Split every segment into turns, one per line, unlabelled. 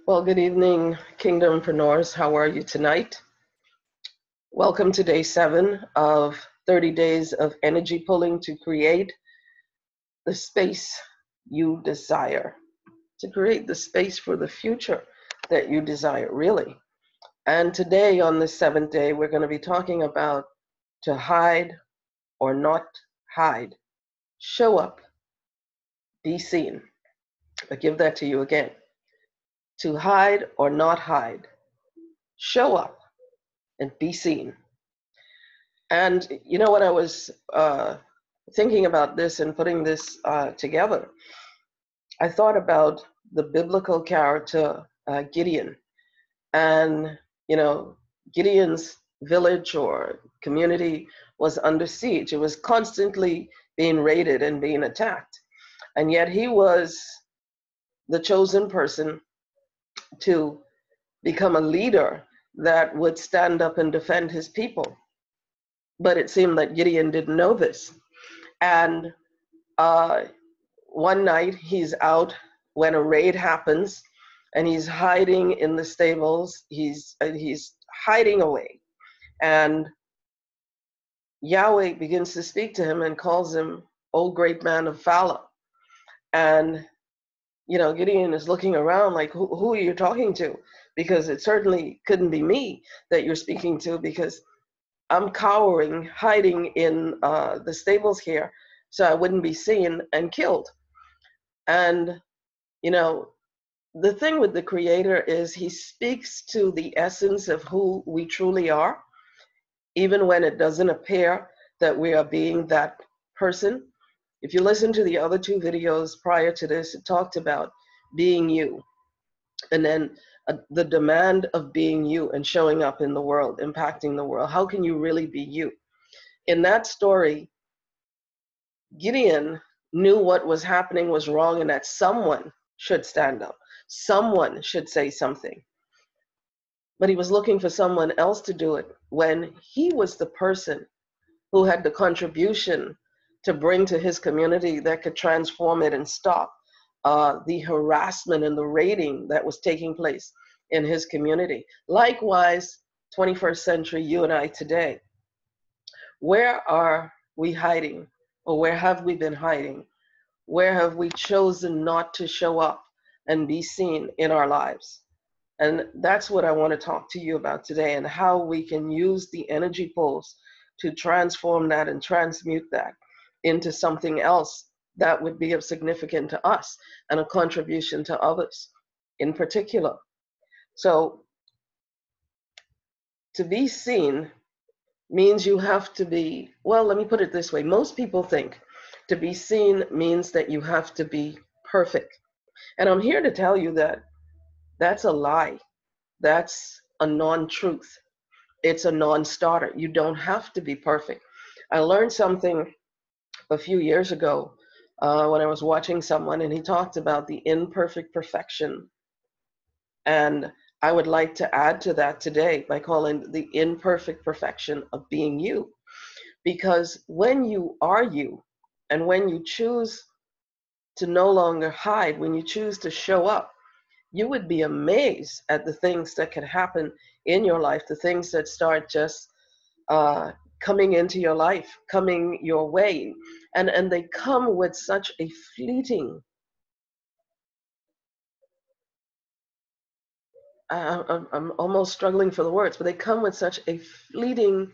Well, good evening, KingdomPreneurs. How are you tonight? Welcome to day 7 of 30 days of energy pulling to create the space you desire, to create the space for the future that you desire, really. And today, on the 7th day, we're going to be talking about to hide or not hide. Show up, be seen. I give that to you again. To hide or not hide. Show up and be seen. And you know what, I was thinking about this and putting this together. I thought about the biblical character Gideon. And, Gideon's village or community was under siege. It was constantly being raided and being attacked. And yet he was the chosen person to become a leader that would stand up and defend his people. But it seemed that Gideon didn't know this. And one night he's out when a raid happens, and he's hiding in the stables. He's hiding away. And Yahweh begins to speak to him and calls him, "O great man of valor." And, Gideon is looking around like, who are you talking to? Because it certainly couldn't be me that you're speaking to, because I'm cowering, hiding in the stables here, so I wouldn't be seen and killed. And, the thing with the Creator is he speaks to the essence of who we truly are, even when it doesn't appear that we are being that person. If you listen to the other 2 videos prior to this, it talked about being you. And then the demand of being you and showing up in the world, impacting the world. How can you really be you? In that story, Gideon knew what was happening was wrong and that someone should stand up. Someone should say something. But he was looking for someone else to do it when he was the person who had the contribution to bring to his community that could transform it and stop the harassment and the raiding that was taking place in his community. Likewise, 21st century, you and I today, where are we hiding? Or where have we been hiding? Where have we chosen not to show up and be seen in our lives? And that's what I want to talk to you about today, and how we can use the energy pulse to transform that and transmute that into something else that would be of significance to us and a contribution to others in particular. So to be seen means you have to be, well, let me put it this way. Most people think to be seen means that you have to be perfect. And I'm here to tell you that that's a lie. That's a non-truth. It's a non-starter. You don't have to be perfect. I learned something a few years ago when I was watching someone, and he talked about the imperfect perfection. And I would like to add to that today by calling the imperfect perfection of being you. Because when you are you, and when you choose to no longer hide, when you choose to show up, you would be amazed at the things that can happen in your life, the things that start just coming into your life, coming your way. And they come with such a fleeting, I'm almost struggling for the words, but they come with such a fleeting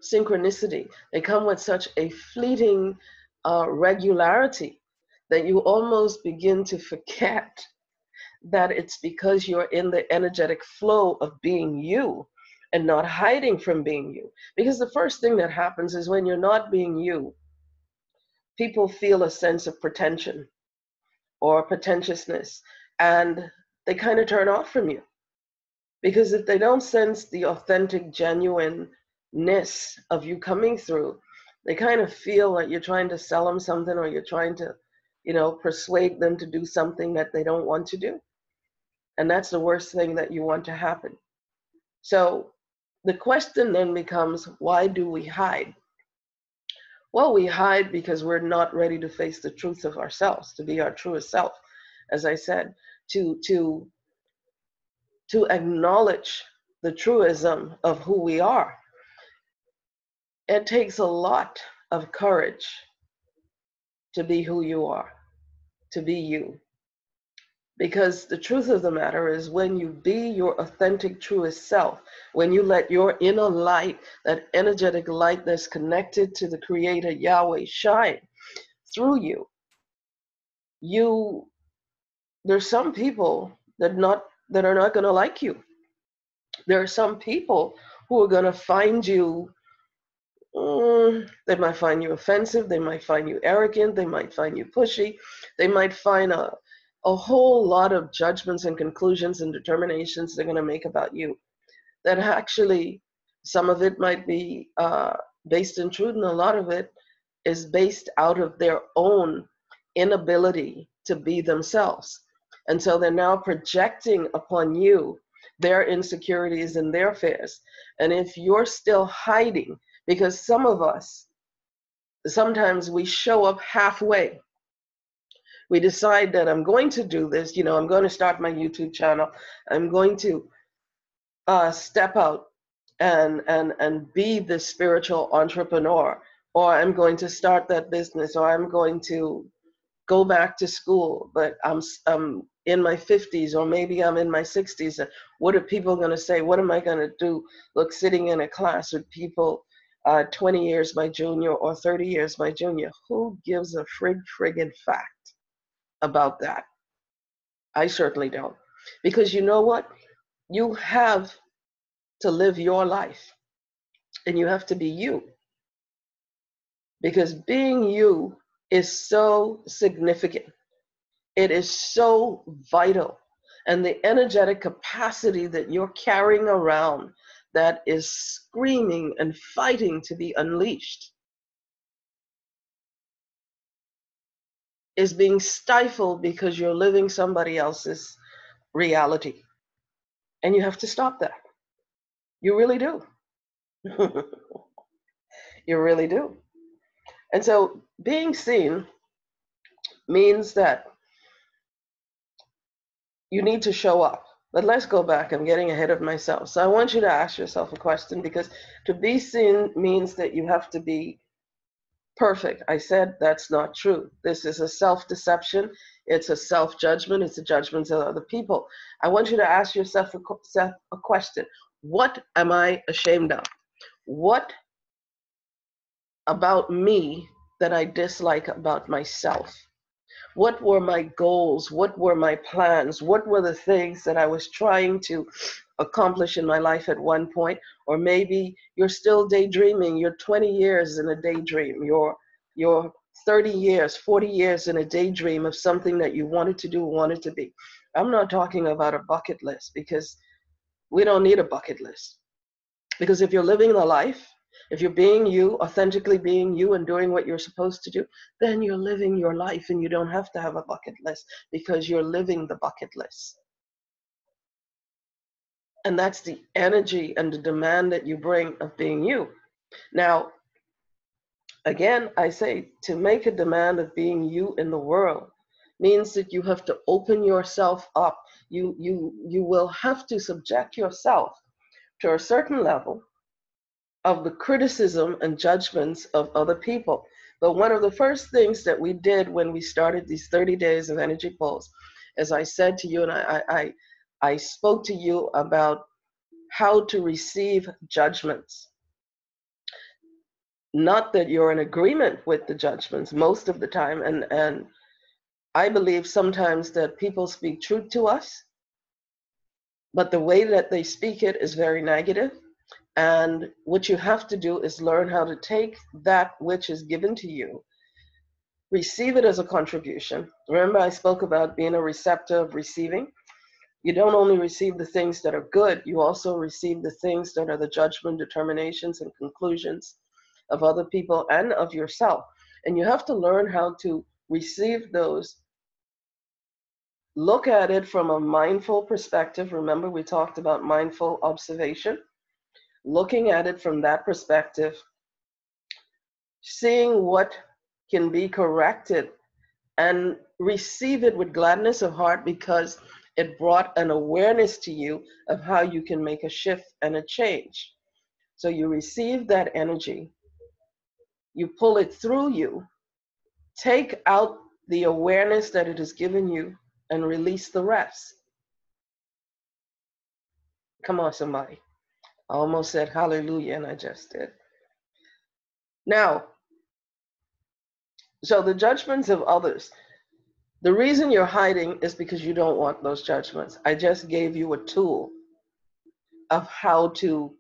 synchronicity. They come with such a fleeting regularity that you almost begin to forget that it's because you're in the energetic flow of being you and not hiding from being you. Because the first thing that happens is when you're not being you, people feel a sense of pretension or pretentiousness, and they kind of turn off from you. Because if they don't sense the authentic, genuineness of you coming through, they kind of feel like you're trying to sell them something, or you're trying to, persuade them to do something that they don't want to do. And that's the worst thing that you want to happen. So the question then becomes, why do we hide? Well, we hide because we're not ready to face the truth of ourselves, to be our truest self, as I said, to to acknowledge the truism of who we are. It takes a lot of courage to be who you are, to be you. Because the truth of the matter is, when you be your authentic, truest self, when you let your inner light, that energetic light that's connected to the Creator Yahweh, shine through you, there's some people that are not going to like you. There are some people who are going to find you. They might find you offensive. They might find you arrogant. They might find you pushy. They might find a whole lot of judgments and conclusions and determinations they're going to make about you. That actually, some of it might be based in truth, and a lot of it is based out of their own inability to be themselves. And so they're now projecting upon you their insecurities and their fears. And if you're still hiding, because some of us, sometimes we show up halfway. We decide that I'm going to do this, I'm going to start my YouTube channel. I'm going to step out and be the spiritual entrepreneur, or I'm going to start that business, or I'm going to go back to school, but I'm in my 50s, or maybe I'm in my 60s. And what are people going to say? What am I going to do? Look, sitting in a class with people 20 years my junior or 30 years my junior. Who gives a friggin' fact about that? I certainly don't. Because you know what? You have to live your life, and you have to be you. Because being you is so significant. It is so vital. And the energetic capacity that you're carrying around that is screaming and fighting to be unleashed is being stifled because you're living somebody else's reality. And you have to stop that. You really do. You really do. And so being seen means that you need to show up. But let's go back. I'm getting ahead of myself. So I want you to ask yourself a question, because to be seen means that you have to be perfect. I said that's not true. This is a self-deception. It's a self-judgment. It's a judgment of other people. I want you to ask yourself a question. What am I ashamed of? What about me that I dislike about myself? What were my goals? What were my plans? What were the things that I was trying to accomplish in my life at one point? Or maybe you're still daydreaming. You're 20 years in a daydream. You're 30 years, 40 years in a daydream of something that you wanted to do, wanted to be. I'm not talking about a bucket list, because we don't need a bucket list. Because if you're living the life, if you're being you, authentically being you and doing what you're supposed to do, then you're living your life, and you don't have to have a bucket list, because you're living the bucket list. And that's the energy and the demand that you bring of being you. Now, again, I say, to make a demand of being you in the world means that you have to open yourself up. You will have to subject yourself to a certain level of the criticism and judgments of other people. But one of the first things that we did when we started these 30 days of energy pulse, as I said to you, and I spoke to you about how to receive judgments. Not that you're in agreement with the judgments most of the time, and I believe sometimes that people speak truth to us, but the way that they speak it is very negative. And what you have to do is learn how to take that which is given to you, receive it as a contribution. Remember, I spoke about being a receptor of receiving. You don't only receive the things that are good, you also receive the things that are the judgment, determinations, and conclusions of other people and of yourself. And you have to learn how to receive those. Look at it from a mindful perspective. Remember, we talked about mindful observation. Looking at it from that perspective, seeing what can be corrected, and receive it with gladness of heart, because It brought an awareness to you of how you can make a shift and a change. So you receive that energy, you pull it through you, take out the awareness that it has given you, and release the rest. Come on, somebody. I almost said hallelujah, and I just did. Now, so the judgments of others, the reason you're hiding is because you don't want those judgments. I just gave you a tool of how to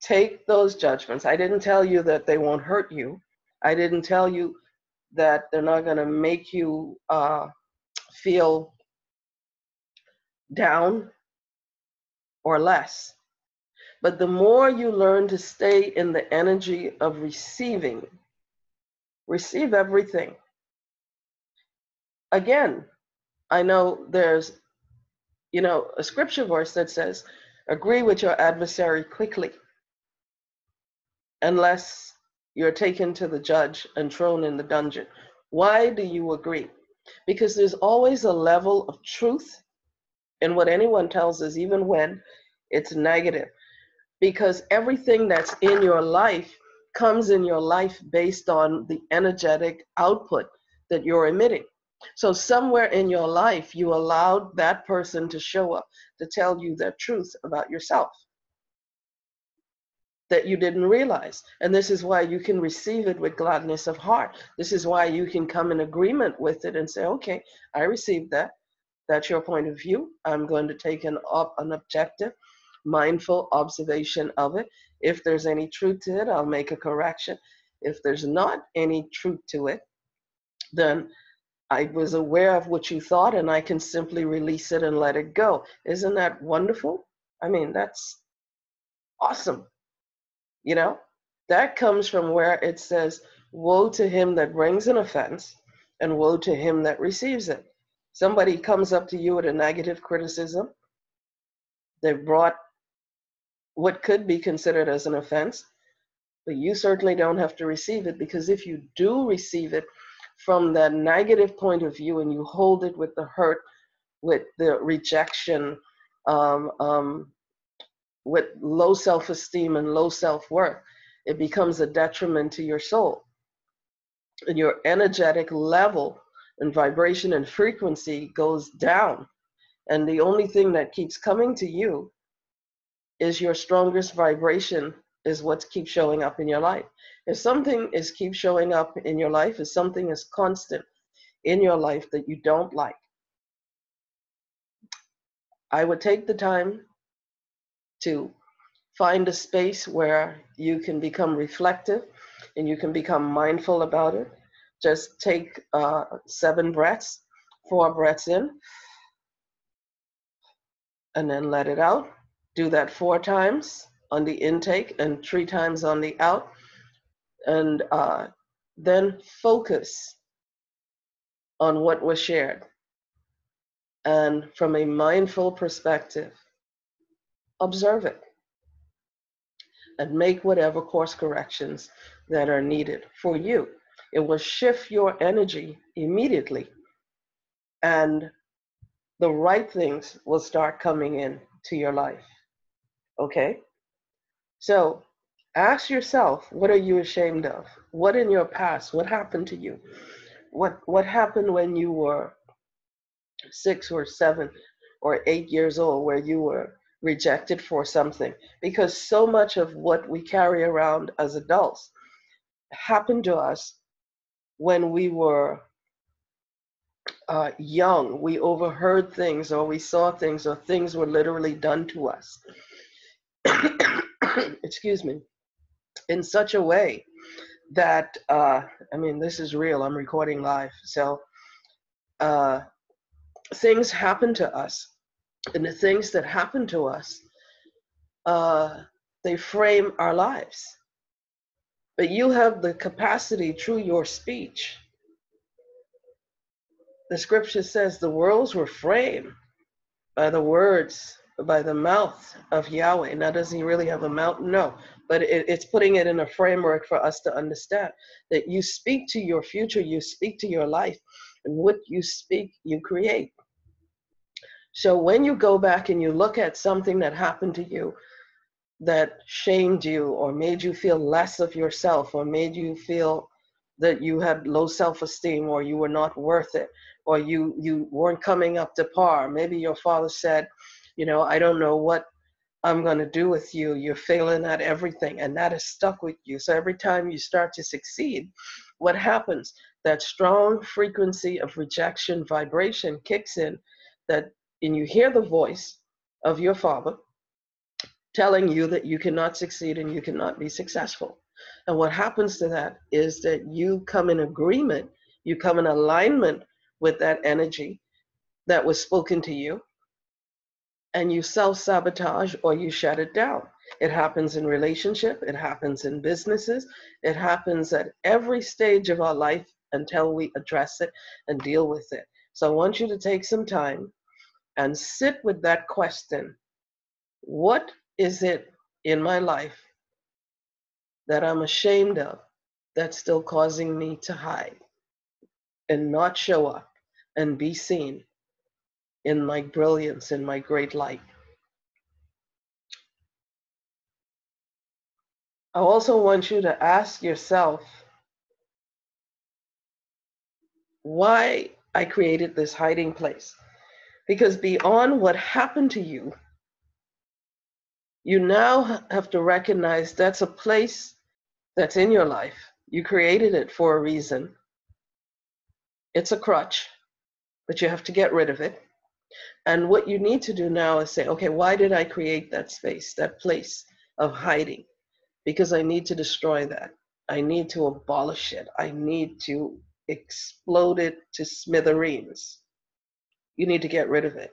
take those judgments. I didn't tell you that they won't hurt you. I didn't tell you that they're not going to make you feel down or less. But the more you learn to stay in the energy of receiving, receive everything. Again, I know there's, a scripture verse that says, agree with your adversary quickly, unless you're taken to the judge and thrown in the dungeon. Why do you agree? Because there's always a level of truth in what anyone tells us, even when it's negative. Because everything that's in your life comes in your life based on the energetic output that you're emitting. So somewhere in your life, you allowed that person to show up to tell you the truth about yourself that you didn't realize. And this is why you can receive it with gladness of heart. This is why you can come in agreement with it and say, okay, I received that. That's your point of view. I'm going to take an objective, mindful observation of it. If there's any truth to it, I'll make a correction. If there's not any truth to it, then I was aware of what you thought, and I can simply release it and let it go. Isn't that wonderful? I mean, that's awesome. That comes from where it says, woe to him that brings an offense, and woe to him that receives it. Somebody comes up to you with a negative criticism. They've brought what could be considered as an offense, but you certainly don't have to receive it, because if you do receive it from that negative point of view and you hold it with the hurt, with the rejection, with low self-esteem and low self-worth, it becomes a detriment to your soul. And your energetic level and vibration and frequency goes down. And the only thing that keeps coming to you is your strongest vibration, is what keeps showing up in your life. If something keeps showing up in your life, if something is constant in your life that you don't like, I would take the time to find a space where you can become reflective and you can become mindful about it. Just take 7 breaths, 4 breaths in, and then let it out. Do that 4 times on the intake and 3 times on the out. And then focus on what was shared. And from a mindful perspective, observe it and make whatever course corrections that are needed for you. It will shift your energy immediately, and the right things will start coming in to your life. Okay? So ask yourself, what are you ashamed of? What in your past? What happened to you? What happened when you were 6 or 7 or 8 years old, where you were rejected for something? Because so much of what we carry around as adults happened to us when we were young. We overheard things, or we saw things, or things were literally done to us. Excuse me. In such a way that, this is real. I'm recording live. So things happen to us. And the things that happen to us, they frame our lives. But you have the capacity through your speech. The scripture says the worlds were framed by the words, by the mouth of Yahweh. Now, does he really have a mouth? No. But it's putting it in a framework for us to understand that you speak to your future, you speak to your life, and what you speak, you create. So when you go back and you look at something that happened to you that shamed you or made you feel less of yourself or made you feel that you had low self-esteem or you were not worth it or you weren't coming up to par. Maybe your father said, you know, I don't know what I'm going to do with you. You're failing at everything. And that is stuck with you. So every time you start to succeed, what happens? That strong frequency of rejection vibration kicks in, and you hear the voice of your father telling you that you cannot succeed and you cannot be successful. And what happens to that is that you come in agreement, you come in alignment with that energy that was spoken to you, and you self-sabotage or you shut it down. It happens in relationship, it happens in businesses, it happens at every stage of our life until we address it and deal with it. So I want you to take some time and sit with that question. What is it in my life that I'm ashamed of that's still causing me to hide and not show up and be seen in my brilliance, in my great light? I also want you to ask yourself why I created this hiding place. Because beyond what happened to you, you now have to recognize that's a place that's in your life. You created it for a reason. It's a crutch, but you have to get rid of it. And what you need to do now is say, okay, why did I create that space, that place of hiding? Because I need to destroy that. I need to abolish it. I need to explode it to smithereens. You need to get rid of it.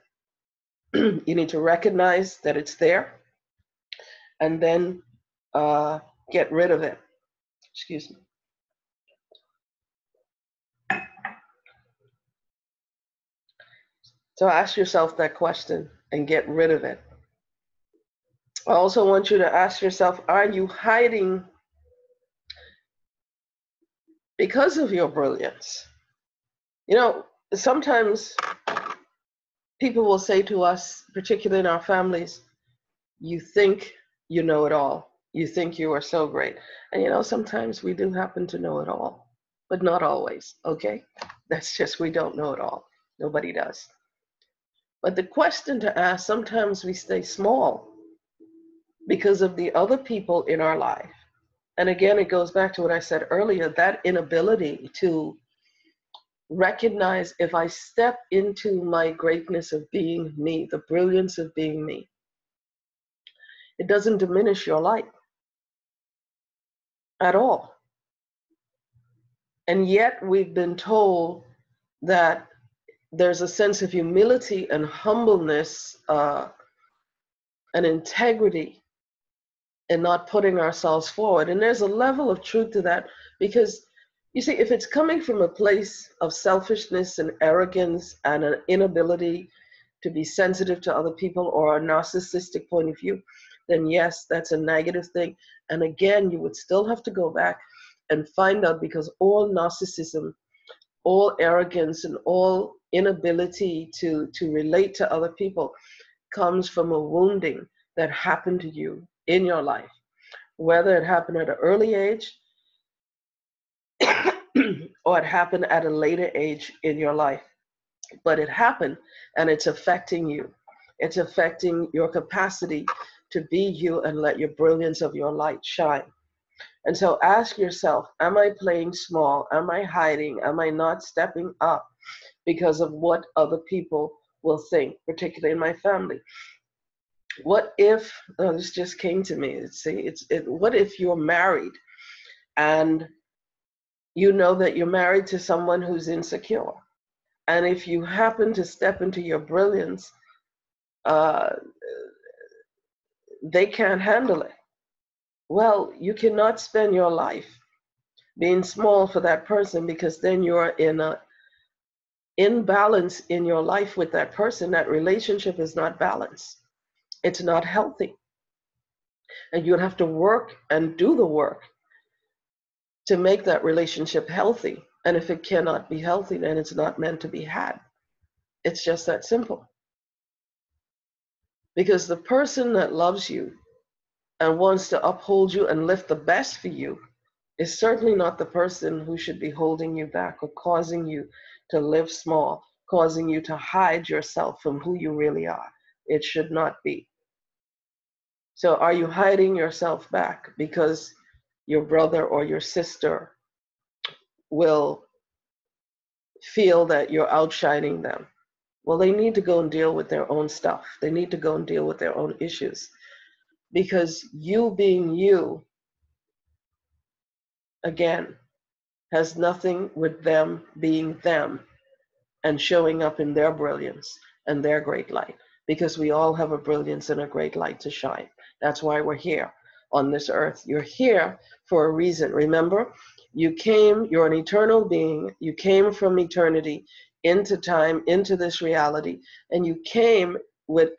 You need to recognize that it's there and then get rid of it. Excuse me. So ask yourself that question and get rid of it. I also want you to ask yourself, are you hiding because of your brilliance? You know, sometimes people will say to us, particularly in our families, you think you know it all. You think you are so great. And you know, sometimes we do happen to know it all, but not always, okay? That's just, we don't know it all. Nobody does. But the question to ask, sometimes we stay small because of the other people in our life. And again, it goes back to what I said earlier, that inability to recognize if I step into my greatness of being me, the brilliance of being me, it doesn't diminish your light at all. And yet we've been told that there's a sense of humility and humbleness and integrity in not putting ourselves forward. And there's a level of truth to that, because you see, if it's coming from a place of selfishness and arrogance and an inability to be sensitive to other people or a narcissistic point of view, then yes, that's a negative thing. And again, you would still have to go back and find out, because all narcissism, all arrogance, and all inability to relate to other people comes from a wounding that happened to you in your life, whether it happened at an early age or it happened at a later age in your life. But it happened, and it's affecting you. It's affecting your capacity to be you and let your brilliance of your light shine. And so ask yourself, am I playing small? Am I hiding? Am I not stepping up because of what other people will think, particularly in my family? What if, this just came to me, what if you're married and you know that you're married to someone who's insecure? And if you happen to step into your brilliance, they can't handle it. Well, you cannot spend your life being small for that person, because then you're in an imbalance in your life with that person. That relationship is not balanced. It's not healthy. And you'll have to work and do the work to make that relationship healthy. And if it cannot be healthy, then it's not meant to be had. It's just that simple. Because the person that loves you and wants to uphold you and lift the best for you is certainly not the person who should be holding you back or causing you to live small, causing you to hide yourself from who you really are. It should not be. So are you hiding yourself back because your brother or your sister will feel that you're outshining them? Well, they need to go and deal with their own stuff. They need to go and deal with their own issues. Because you being you, again, has nothing with them being them and showing up in their brilliance and their great light. Because we all have a brilliance and a great light to shine. That's why we're here on this earth. You're here for a reason. Remember, you're an eternal being. You came from eternity into time, into this reality, and you came with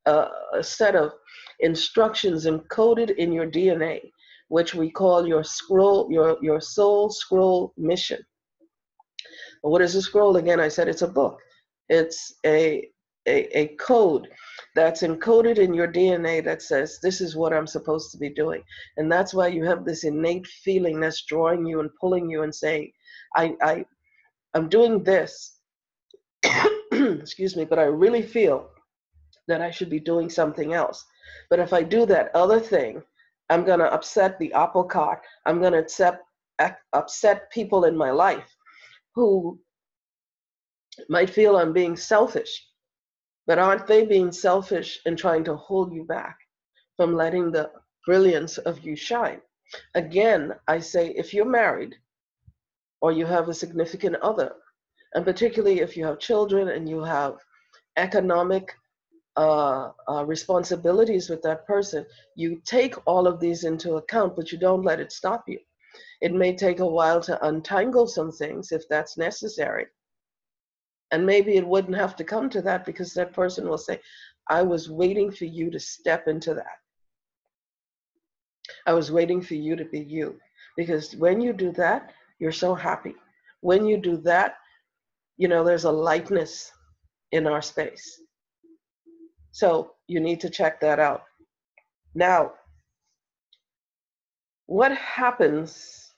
a set of instructions encoded in your DNA, which we call your scroll, your soul scroll mission. What is a scroll? Again, I said it's a book. It's a code that's encoded in your DNA that says, this is what I'm supposed to be doing. And that's why you have this innate feeling that's drawing you and pulling you and saying, I'm doing this, excuse me, but I really feel that I should be doing something else. But if I do that other thing, I'm going to upset the apple cart. I'm going to upset people in my life who might feel I'm being selfish. But aren't they being selfish and trying to hold you back from letting the brilliance of you shine? Again, I say, if you're married or you have a significant other, and particularly if you have children and you have economic responsibilities with that person, you take all of these into account, but you don't let it stop you. It may take a while to untangle some things if that's necessary. And maybe it wouldn't have to come to that because that person will say, I was waiting for you to step into that. I was waiting for you to be you. Because when you do that, you're so happy. When you do that, there's a lightness in our space. So you need to check that out. Now, what happens,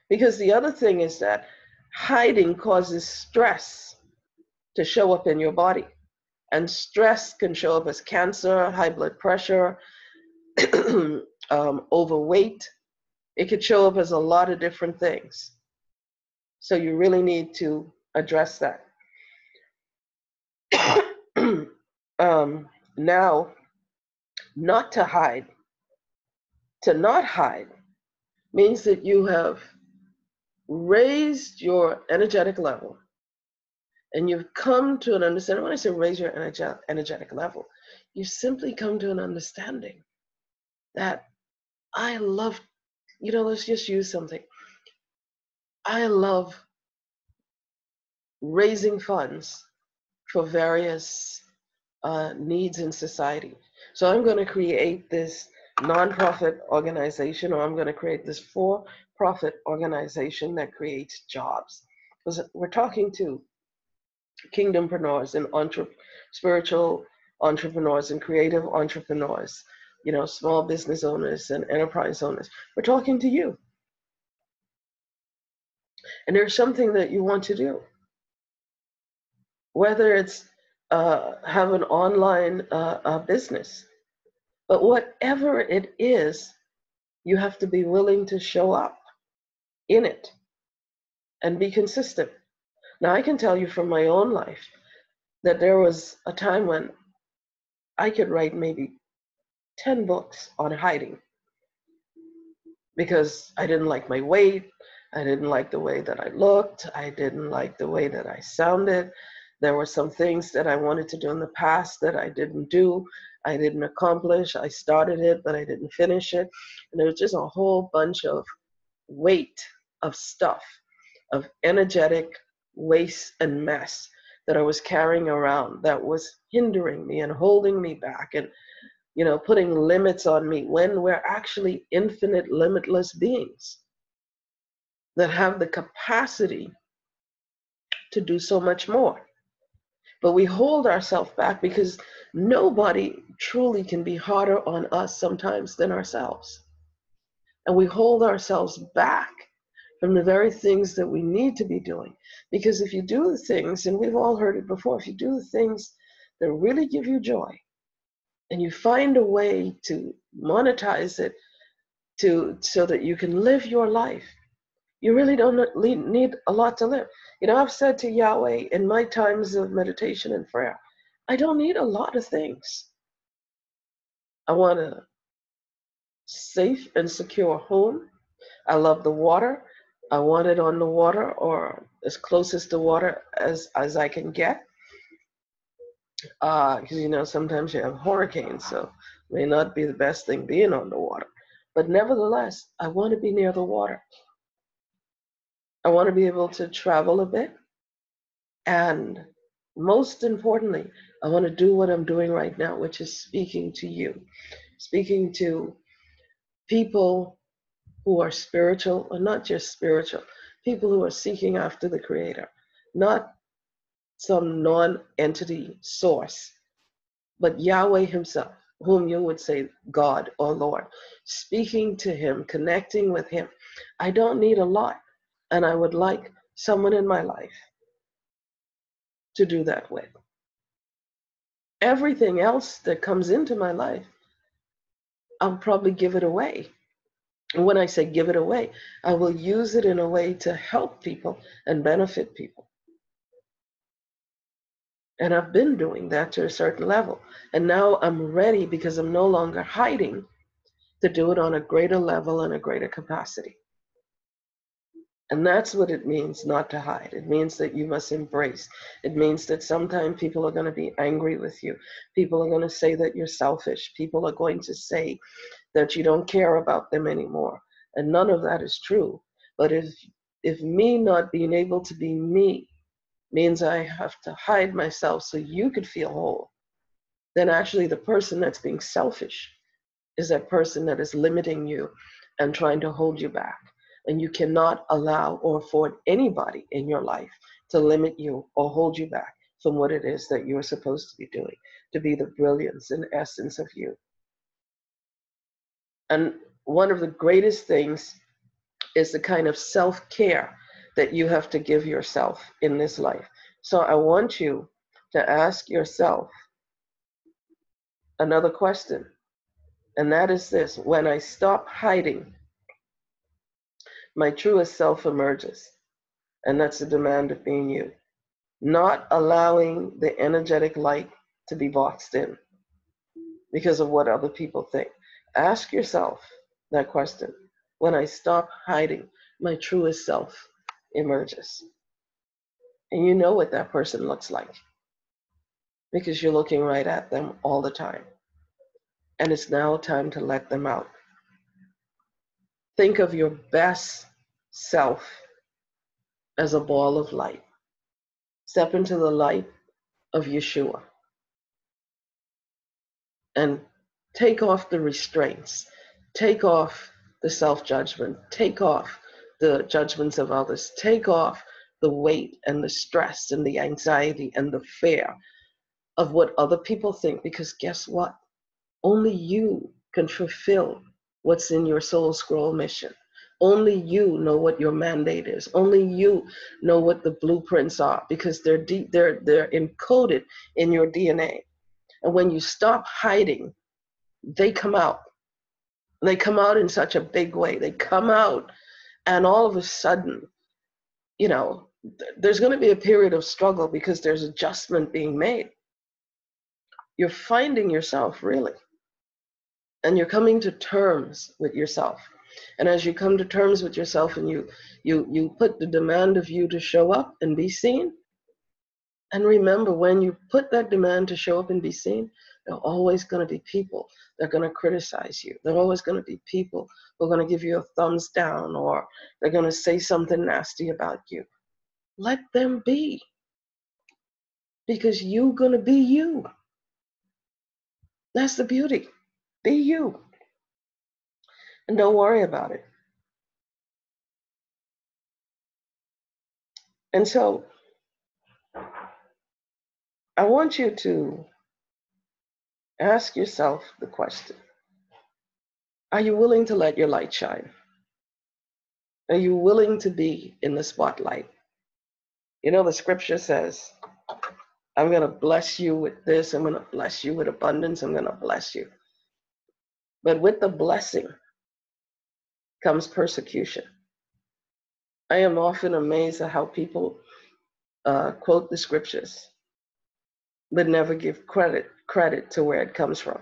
because the other thing is that hiding causes stress to show up in your body. And stress can show up as cancer, high blood pressure, overweight. It could show up as a lot of different things. So you really need to address that. Now, not to hide. To not hide means that you have raised your energetic level and you've come to an understanding. When I say raise your energetic level, you simply come to an understanding that I love, let's just use something. I love raising funds for various needs in society. So I'm going to create this nonprofit organization, or I'm going to create this for-profit organization that creates jobs. Because we're talking to KingdomPreneurs and spiritual entrepreneurs and creative entrepreneurs, small business owners and enterprise owners. We're talking to you. And there's something that you want to do. Whether it's have an online business, but whatever it is, you have to be willing to show up in it and be consistent. Now, I can tell you from my own life that there was a time when I could write maybe 10 books on hiding because I didn't like my weight. I didn't like the way that I looked. I didn't like the way that I sounded. There were some things that I wanted to do in the past that I didn't do. I didn't accomplish. I started it, but I didn't finish it. And there was just a whole bunch of weight of stuff, of energetic waste and mess that I was carrying around that was hindering me and holding me back and, putting limits on me when we're actually infinite, limitless beings that have the capacity to do so much more. But we hold ourselves back because nobody truly can be harder on us sometimes than ourselves. And we hold ourselves back from the very things that we need to be doing. Because if you do the things, and we've all heard it before, if you do the things that really give you joy, and you find a way to monetize it so that you can live your life, you really don't need a lot to live. You know, I've said to Yahweh in my times of meditation and prayer, I don't need a lot of things. I want a safe and secure home. I love the water. I want it on the water or as closest to water as I can get. Because, you know, sometimes you have hurricanes, so it may not be the best thing being on the water. But nevertheless, I want to be near the water. I want to be able to travel a bit. And most importantly, I want to do what I'm doing right now, which is speaking to you, speaking to people who are spiritual, or not just spiritual, people who are seeking after the Creator, not some non-entity source, but Yahweh himself, whom you would say God or Lord, speaking to him, connecting with him. I don't need a lot, and I would like someone in my life to do that with. Everything else that comes into my life, I'll probably give it away. And when I say give it away, I will use it in a way to help people and benefit people. And I've been doing that to a certain level. And now I'm ready, because I'm no longer hiding, to do it on a greater level and a greater capacity. And that's what it means not to hide. It means that you must embrace. It means that sometimes people are going to be angry with you. People are going to say that you're selfish. People are going to say that you don't care about them anymore. And none of that is true. But if me not being able to be me means I have to hide myself so you could feel whole, then actually the person that's being selfish is that person that is limiting you and trying to hold you back. And you cannot allow or afford anybody in your life to limit you or hold you back from what it is that you're supposed to be doing, to be the brilliance and essence of you. And one of the greatest things is the kind of self-care that you have to give yourself in this life. So I want you to ask yourself another question, and that is this: when I stop hiding, my truest self emerges. And that's the demand of being you. Not allowing the energetic light to be boxed in because of what other people think. Ask yourself that question. When I stop hiding, my truest self emerges. And you know what that person looks like, because you're looking right at them all the time. And it's now time to let them out. Think of your best self as a ball of light. Step into the light of Yeshua and take off the restraints. Take off the self-judgment. Take off the judgments of others. Take off the weight and the stress and the anxiety and the fear of what other people think, because guess what? Only you can fulfill what's in your soul scroll mission. Only you know what your mandate is. Only you know what the blueprints are, because they're encoded in your DNA. And when you stop hiding, they come out. They come out in such a big way. They come out, and all of a sudden, you know, there's going to be a period of struggle because there's adjustment being made. You're finding yourself, really. And you're coming to terms with yourself. And as you come to terms with yourself and you put the demand of you to show up and be seen, and remember, when you put that demand to show up and be seen, there are always going to be people that are going to criticize you. There are always going to be people who are going to give you a thumbs down, or they're going to say something nasty about you. Let them be, because you're going to be you. That's the beauty. Be you. And don't worry about it. And so I want you to ask yourself the question, are you willing to let your light shine? Are you willing to be in the spotlight? You know, the scripture says, I'm going to bless you with this. I'm going to bless you with abundance. I'm going to bless you. But with the blessing comes persecution. I am often amazed at how people quote the scriptures, but never give credit to where it comes from.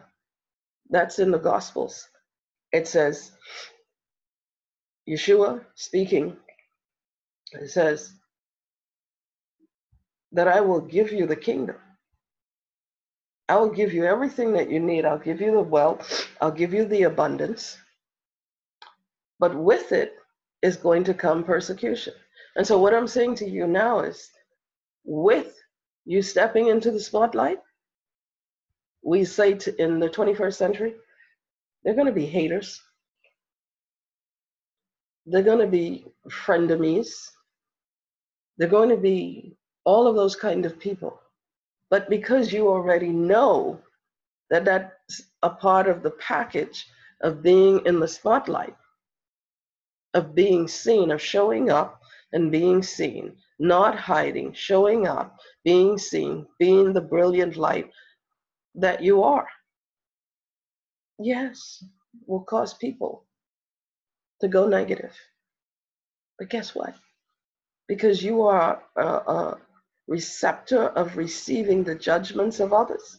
That's in the Gospels. It says, Yeshua speaking, it says that I will give you the kingdom. I will give you everything that you need. I'll give you the wealth. I'll give you the abundance. But with it is going to come persecution. And so what I'm saying to you now is, with you stepping into the spotlight, we say in the 21st century, they're going to be haters. They're going to be frenemies. They're going to be all of those kind of people. But because you already know that that's a part of the package of being in the spotlight, of being seen, of showing up and being seen, not hiding, showing up, being seen, being the brilliant light that you are. Yes, will cause people to go negative. But guess what? Because you are a receptor of receiving the judgments of others,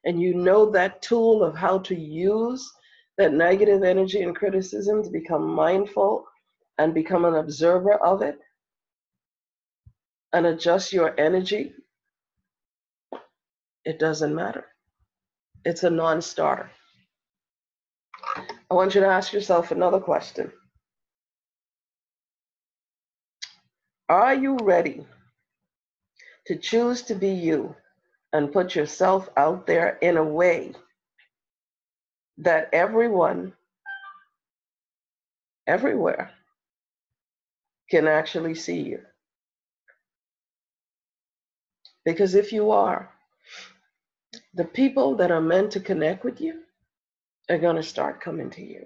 and you know that tool of how to use that negative energy and criticism to become mindful and become an observer of it and adjust your energy, it doesn't matter. It's a non-starter. I want you to ask yourself another question. Are you ready to choose to be you and put yourself out there in a way that everyone, everywhere, can actually see you? Because if you are, the people that are meant to connect with you are going to start coming to you.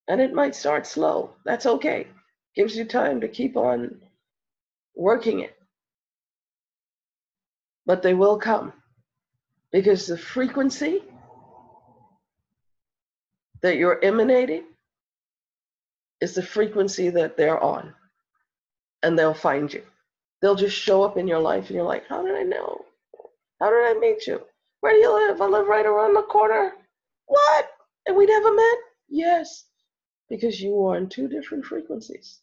And it might start slow. That's okay. Gives you time to keep on working it. But they will come, because the frequency that you're emanating is the frequency that they're on. And they'll find you. They'll just show up in your life and you're like, how did I know? How did I meet you? Where do you live? I live right around the corner. What? And we never met? Yes, because you are on two different frequencies.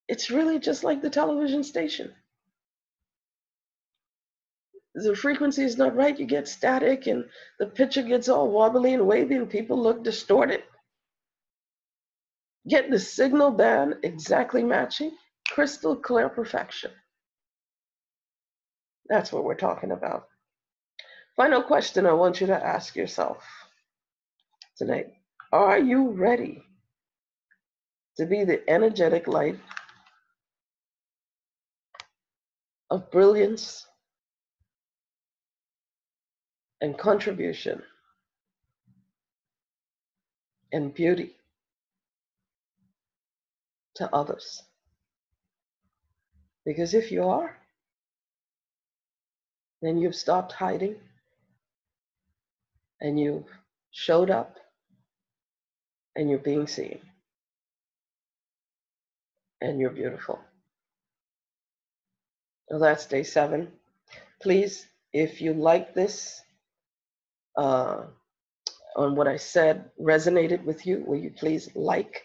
It's really just like the television station. The frequency is not right, you get static and the picture gets all wobbly and wavy and people look distorted. Get the signal band exactly matching, crystal clear perfection. That's what we're talking about. Final question I want you to ask yourself tonight. Are you ready to be the energetic light of brilliance and contribution and beauty to others? Because if you are, then you've stopped hiding and you've showed up and you're being seen and you're beautiful. Well, that's day 7. Please, if you like this, on what I said resonated with you, will you please like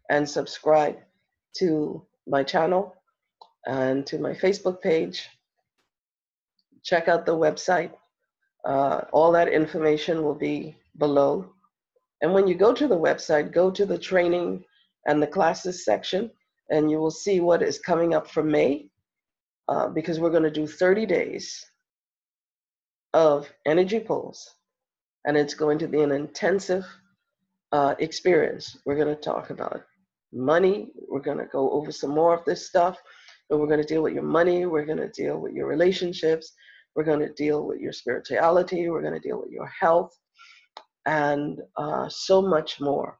and subscribe to my channel and to my Facebook page. Check out the website. All that information will be below. And when you go to the website, go to the training and the classes section, and you will see what is coming up for May, because we're going to do 30 days of energy pulls, and it's going to be an intensive experience. We're going to talk about money. We're going to go over some more of this stuff. And we're going to deal with your money. We're going to deal with your relationships. We're going to deal with your spirituality. We're going to deal with your health and so much more.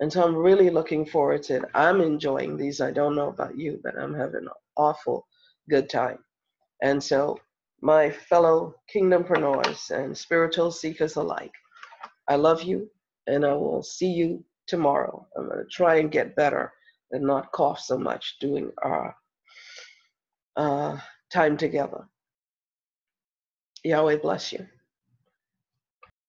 And so I'm really looking forward to it. I'm enjoying these. I don't know about you, but I'm having an awful good time. And so my fellow kingdompreneurs and spiritual seekers alike, I love you, and I will see you tomorrow. I'm going to try and get better and not cough so much doing our time together. Yahweh bless you.